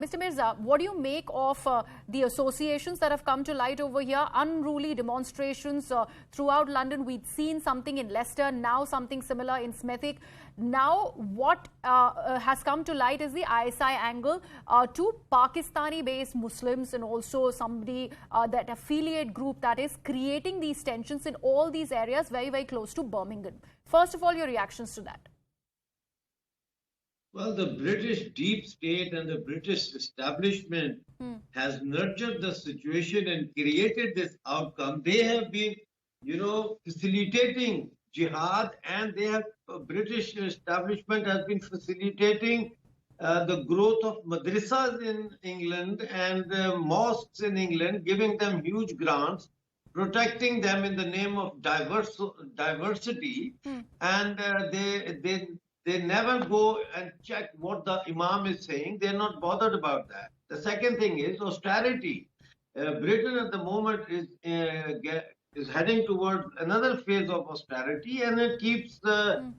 Mr. Mirza, what do you make of the associations that have come to light over here? Unruly demonstrations throughout London. We'd seen something in Leicester, now something similar in Smethwick. Now, what has come to light is the ISI angle to Pakistani-based Muslims and also somebody, that affiliate group that is creating these tensions in all these areas very, very close to Birmingham. First of all, your reactions to that. Well, the British deep state and the British establishment has nurtured the situation and created this outcome. They have been, facilitating jihad, and British establishment has been facilitating the growth of madrasas in England and mosques in England, giving them huge grants, protecting them in the name of diversity, and they never go and check what the Imam is saying. They're not bothered about that. The second thing is austerity. Britain at the moment is heading towards another phase of austerity, and it keeps the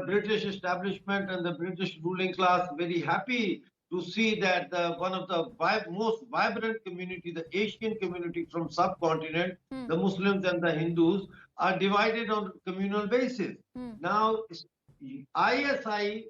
British establishment and the British ruling class very happy to see that one of the most vibrant community, the Asian community from subcontinent, the Muslims and the Hindus, are divided on communal basis. Now, ISI,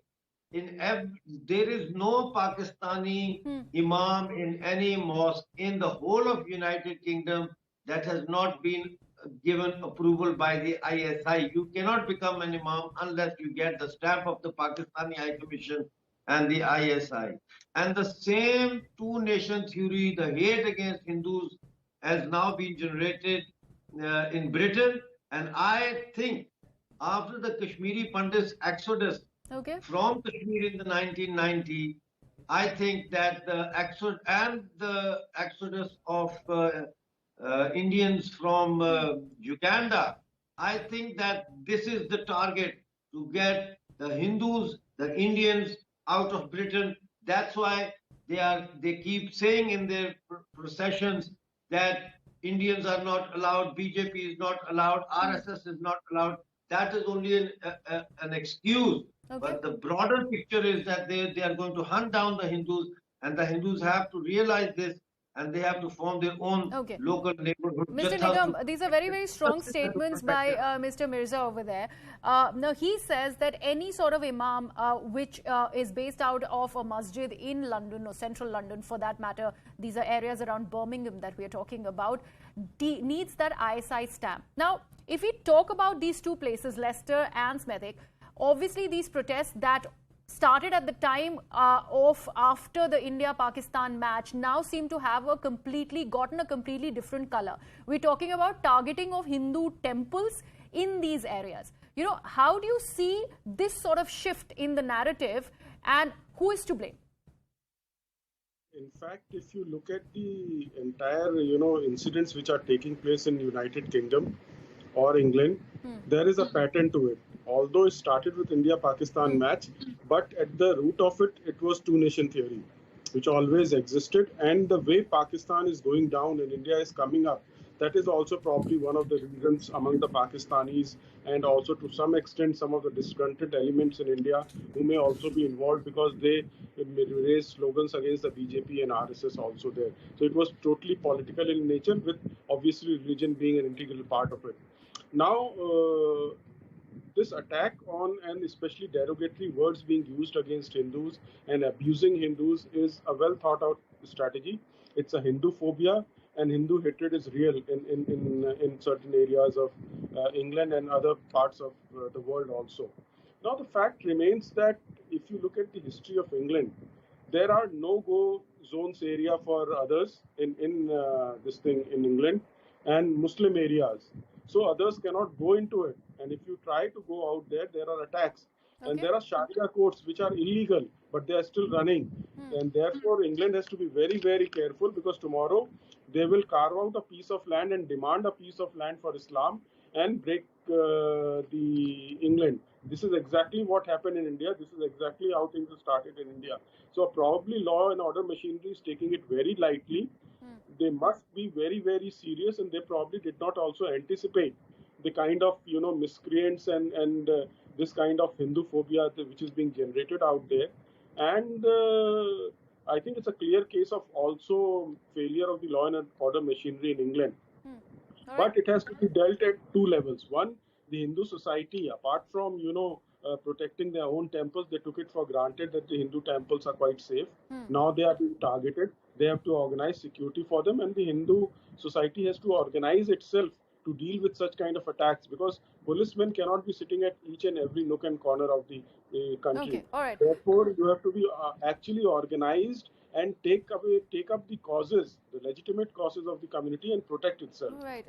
there is no Pakistani imam in any mosque in the whole of United Kingdom that has not been given approval by the ISI. You cannot become an imam unless you get the stamp of the Pakistani High Commission and the ISI. And the same two-nation theory, the hate against Hindus, has now been generated in Britain. And I think after the Kashmiri Pandits exodus from Kashmir in the 1990s, I think that the exodus of Indians from Uganda, I think that this is the target to get the Hindus, the Indians out of Britain. That's why they keep saying in their processions that Indians are not allowed, BJP is not allowed, RSS is not allowed. That is only an excuse. But the broader picture is that they are going to hunt down the Hindus, and the Hindus have to realize this, and they have to form their own local neighborhood. Mr. Nigam, these are very, very strong statements by Mr. Mirza over there. Now, he says that any sort of imam which is based out of a masjid in London or central London, for that matter, these are areas around Birmingham that we are talking about, needs that ISI stamp. Now, if we talk about these two places, Leicester and Smethwick, obviously these protests that started at the time of after the India-Pakistan match now seem to have gotten a completely different color. We're talking about targeting of Hindu temples in these areas. How do you see this sort of shift in the narrative, and who is to blame? In fact, if you look at the entire, incidents which are taking place in United Kingdom or England, there is a pattern to it. Although it started with India-Pakistan match, but at the root of it, it was two-nation theory, which always existed. And the way Pakistan is going down and India is coming up, that is also probably one of the reasons among the Pakistanis, and also to some extent some of the disgruntled elements in India who may also be involved, because they raised slogans against the BJP and RSS also there. So it was totally political in nature, with obviously religion being an integral part of it. Now, this attack on, and especially derogatory words being used against Hindus and abusing Hindus, is a well thought out strategy. It's a Hindu phobia, and Hindu hatred is real in certain areas of England and other parts of the world also. Now, the fact remains that if you look at the history of England, there are no-go zones area for others in England, and Muslim areas. So others cannot go into it. And if you try to go out there, there are attacks. And there are Sharia courts which are illegal, but they are still running. And therefore, England has to be very, very careful, because tomorrow they will carve out a piece of land and demand a piece of land for Islam and break the England. This is exactly what happened in India. This is exactly how things have started in India. So probably law and order machinery is taking it very lightly. They must be very, very serious, and they probably did not also anticipate the kind of miscreants and this kind of Hindu phobia which is being generated out there. And I think it's a clear case of also failure of the law and order machinery in England. But it has to be dealt at two levels. One, the Hindu society, apart from protecting their own temples, they took it for granted that the Hindu temples are quite safe. Now they are being targeted. They have to organize security for them, and the Hindu society has to organize itself to deal with such kind of attacks, because policemen cannot be sitting at each and every nook and corner of the country. Okay, all right. Therefore, you have to be actually organized and take up the causes, the legitimate causes of the community, and protect itself. Right.